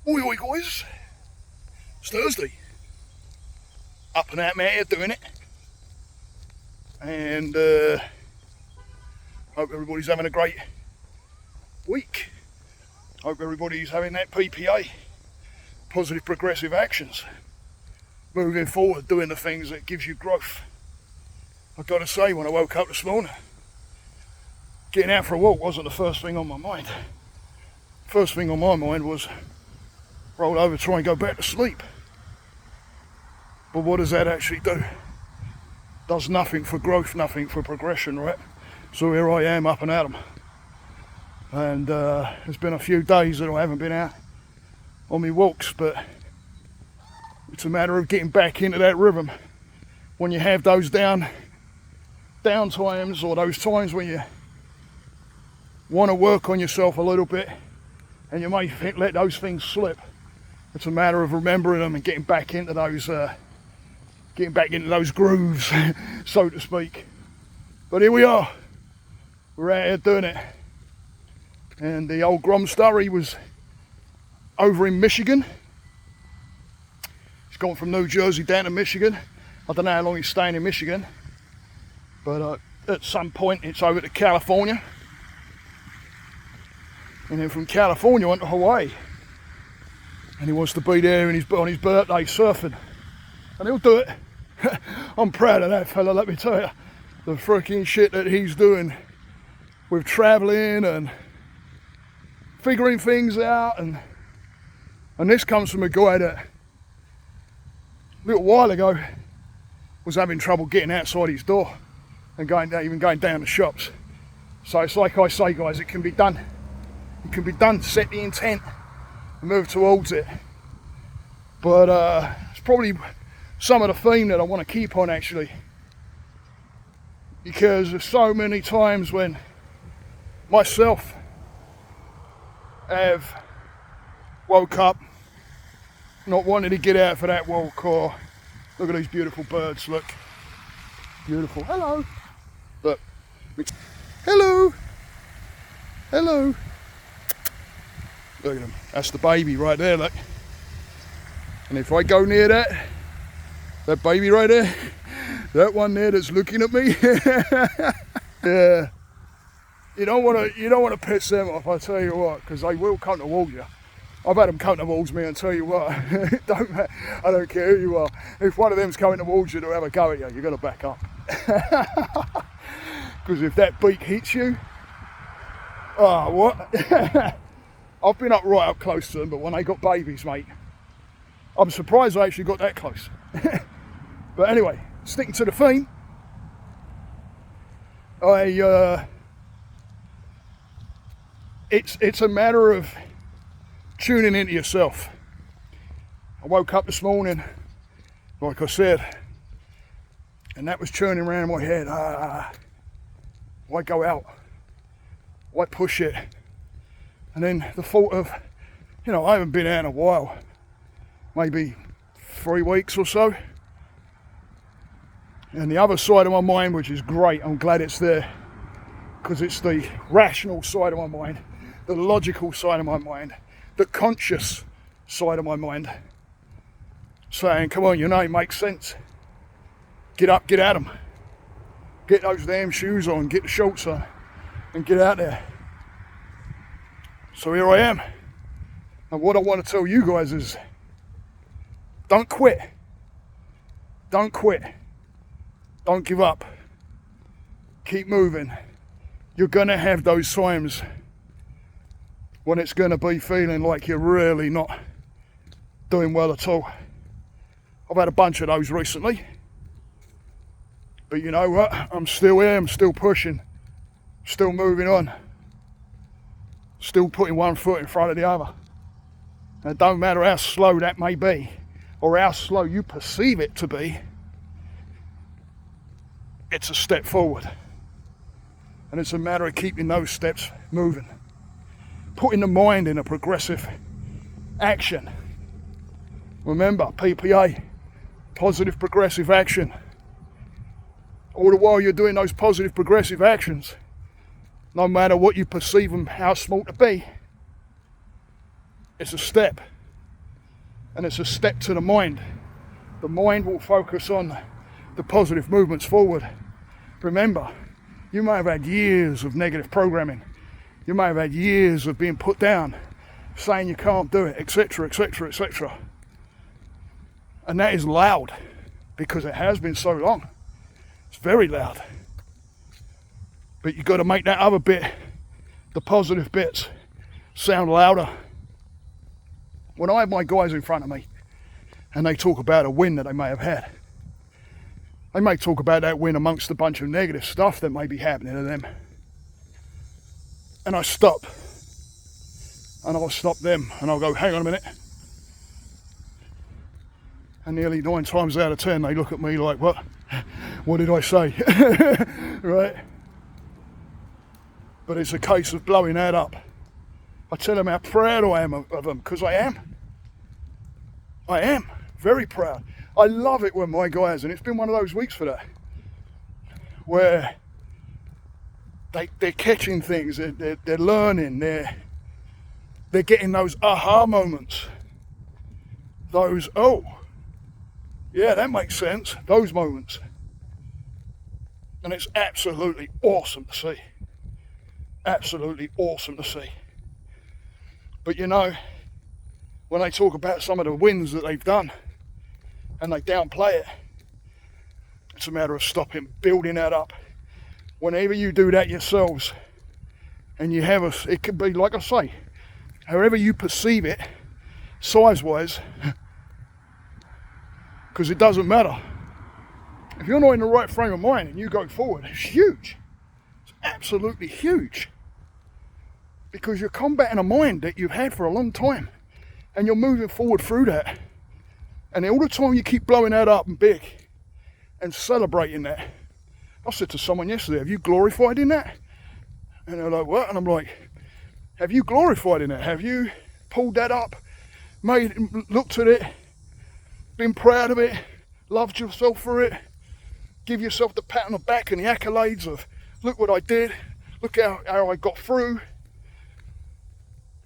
Oi oi guys, it's Thursday. Up and out out here doing it. And hope everybody's having a great week. Hope everybody's having that PPA, positive progressive actions. Moving forward, doing the things that gives you growth. I've got to say, when I woke up this morning, getting out for a walk wasn't the first thing on my mind. First thing on my mind was roll over, try and go back to sleep. But what does that actually do? Does nothing for growth, nothing for progression, right? So here I am up and at 'em. And there's been a few days that I haven't been out on my walks, but it's a matter of getting back into that rhythm. When you have those down times, or those times when you want to work on yourself a little bit and you may let those things slip, it's a matter of remembering them and getting back into those grooves, so to speak. But here we are, we're out here doing it. And the old Grom Sturry was over in Michigan. He's gone from New Jersey down to Michigan. I don't know how long he's staying in Michigan, but at some point it's over to California, and then from California on to Hawaii, and he wants to be there on his birthday surfing, and he'll do it. I'm proud of that fella, let me tell you. The freaking shit that he's doing with travelling and figuring things out, and this comes from a guy that a little while ago was having trouble getting outside his door and even going down the shops. So it's like I say, guys, it can be done. It can be done. Set the intent and move towards it. But it's probably some of the theme that I want to keep on, actually, because there's so many times when myself have woke up not wanting to get out for that walk, or look at these beautiful birds, look, beautiful, hello, look, hello, hello, look at them, that's the baby right there, look. And if I go near that baby right there, that one there that's looking at me, yeah, you don't want to piss them off, I tell you what, because they will come towards you. I've had them come towards me, and tell you what, I don't care who you are. If one of them's coming towards you to have a go at you, you're going to back up. Because if that beak hits you, oh, what? I've been right up close to them, but when they got babies, mate, I'm surprised I actually got that close. But anyway, sticking to the theme, it's a matter of tuning into yourself. I woke up this morning, like I said, and that was churning around in my head. Why go out? Why push it? And then the thought of, I haven't been out in a while, maybe 3 weeks or so. And the other side of my mind, which is great, I'm glad it's there, because it's the rational side of my mind, the logical side of my mind, the conscious side of my mind, saying, come on, it makes sense. Get up, get at 'em. Get those damn shoes on, get the shorts on, and get out there. So here I am. And what I want to tell you guys is, don't quit. Don't quit. Don't give up. Keep moving. You're going to have those times when it's going to be feeling like you're really not doing well at all. I've had a bunch of those recently. But you know what? I'm still here, I'm still pushing, still moving on, still putting one foot in front of the other. And it don't matter how slow that may be, or how slow you perceive it to be, it's a step forward. And it's a matter of keeping those steps moving. Putting the mind in a progressive action. Remember, PPA, positive progressive action. All the while you're doing those positive progressive actions, no matter what you perceive them how small to be, it's a step. and it's a step to the mind. The mind will focus on the positive movements forward. Remember, you may have had years of negative programming. You may have had years of being put down, saying you can't do it, etc., etc., etc. And that is loud, because it has been so long. It's very loud. But you've got to make that other bit, the positive bits, sound louder. When I have my guys in front of me and they talk about a win that they may have had, they may talk about that win amongst a bunch of negative stuff that may be happening to them. And I stop. And I'll stop them and I'll go, hang on a minute. And nearly 9 times out of 10 they look at me like, what? What did I say? Right? But it's a case of blowing that up. I tell them how proud I am of them, because I am. I am very proud. I love it when my guys, and it's been one of those weeks for that, where they're catching things, they're learning, they're getting those aha moments. Those, oh, yeah, that makes sense, those moments. And it's absolutely awesome to see. Absolutely awesome to see. But you know, when they talk about some of the wins that they've done and they downplay it, it's a matter of stopping, building that up. Whenever you do that yourselves, and you have it could be, like I say, however you perceive it, size-wise, because it doesn't matter. If you're not in the right frame of mind and you go forward, it's huge. It's absolutely huge. Because you're combating a mind that you've had for a long time, and you're moving forward through that. And all the time you keep blowing that up and big and celebrating that. I said to someone yesterday, have you glorified in that? And they're like, what? And I'm like, have you glorified in that? Have you pulled that up, looked at it, been proud of it, loved yourself for it, give yourself the pat on the back and the accolades of, look what I did, look how I got through.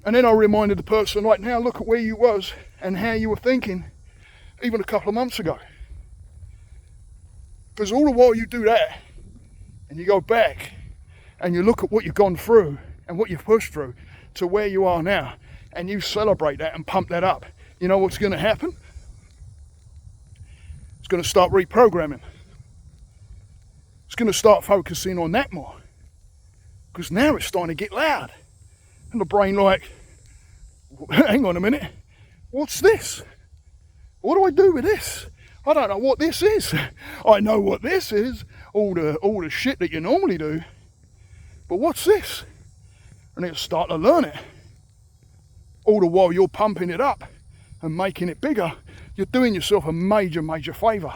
And then I reminded the person, right now, look at where you was and how you were thinking even a couple of months ago. Because all the while you do that, and you go back, and you look at what you've gone through, and what you've pushed through, to where you are now, and you celebrate that and pump that up, you know what's going to happen? It's going to start reprogramming. It's going to start focusing on that more. Because now it's starting to get loud. And the brain like, hang on a minute, what's this? What do I do with this? I don't know what this is. I know what this is, all the shit that you normally do. But what's this? And it'll start to learn it. All the while you're pumping it up and making it bigger, you're doing yourself a major, major favour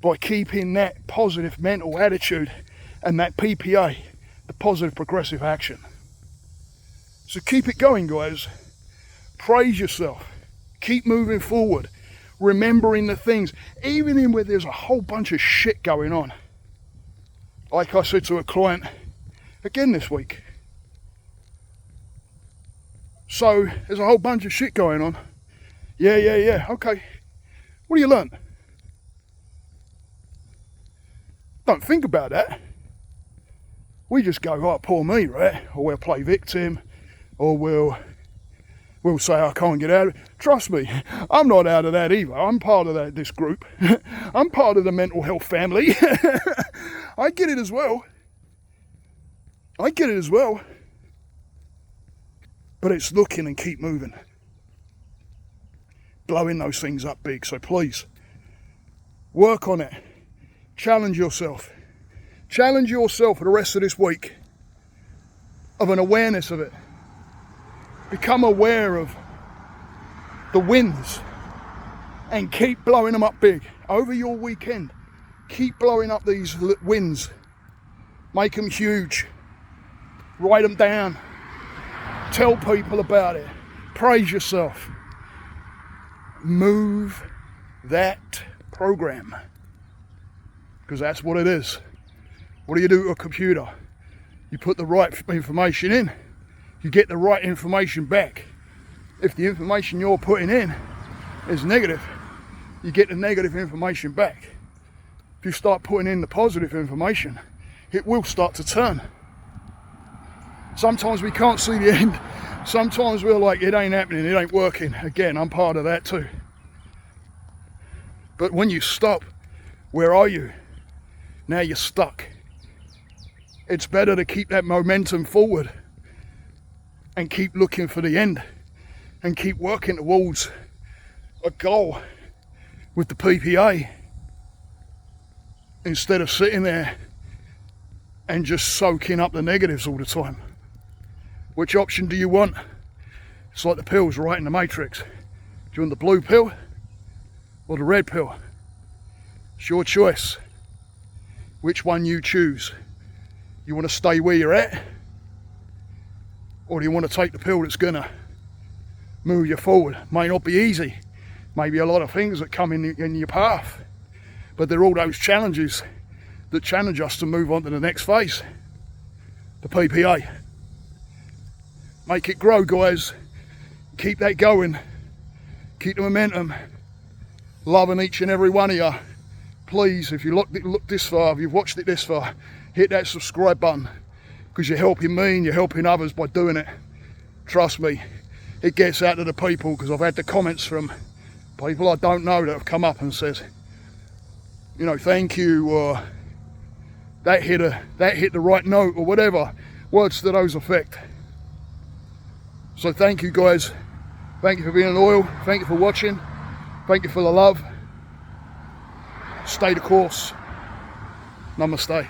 by keeping that positive mental attitude and that PPA, the positive progressive action. So keep it going, guys. Praise yourself. Keep moving forward. Remembering the things, even in where there's a whole bunch of shit going on. Like I said to a client again this week. So there's a whole bunch of shit going on. Yeah. Okay. What do you learn? Don't think about that. We just go, oh, poor me, right? Or we'll play victim. Or we'll say, I can't get out of it. Trust me, I'm not out of that either. I'm part of this group. I'm part of the mental health family. I get it as well. But it's looking and keep moving. Blowing those things up big. So please, work on it. Challenge yourself. Challenge yourself for the rest of this week of an awareness of it. Become aware of the wins and keep blowing them up big. Over your weekend, keep blowing up these wins. Make them huge. Write them down. Tell people about it. Praise yourself. Move that program. Because that's what it is. What do you do to a computer? You put the right information in. You get the right information back. If the information you're putting in is negative, you get the negative information back. If you start putting in the positive information, it will start to turn. Sometimes we can't see the end. Sometimes we're like, it ain't happening, it ain't working. Again, I'm part of that too. But when you stop, where are you? Now you're stuck. It's better to keep that momentum forward and keep looking for the end and keep working towards a goal with the PPA instead of sitting there and just soaking up the negatives all the time. Which option do you want? It's like the pills right in the Matrix. Do you want the blue pill or the red pill? It's your choice. Which one you choose? You want to stay where you're at? Or do you want to take the pill that's gonna move you forward? May not be easy. Maybe a lot of things that come in your path. But they're all those challenges that challenge us to move on to the next phase. The PPA. Make it grow, guys. Keep that going. Keep the momentum. Loving each and every one of you. Please, if you look this far, if you've watched it this far, hit that subscribe button, because you're helping me and you're helping others by doing it. Trust me, it gets out to the people, because I've had the comments from people I don't know that have come up and says, you know, thank you, or that hit the right note, or whatever, words to those effect. So thank you, guys. Thank you for being loyal. Thank you for watching. Thank you for the love. Stay the course. Namaste.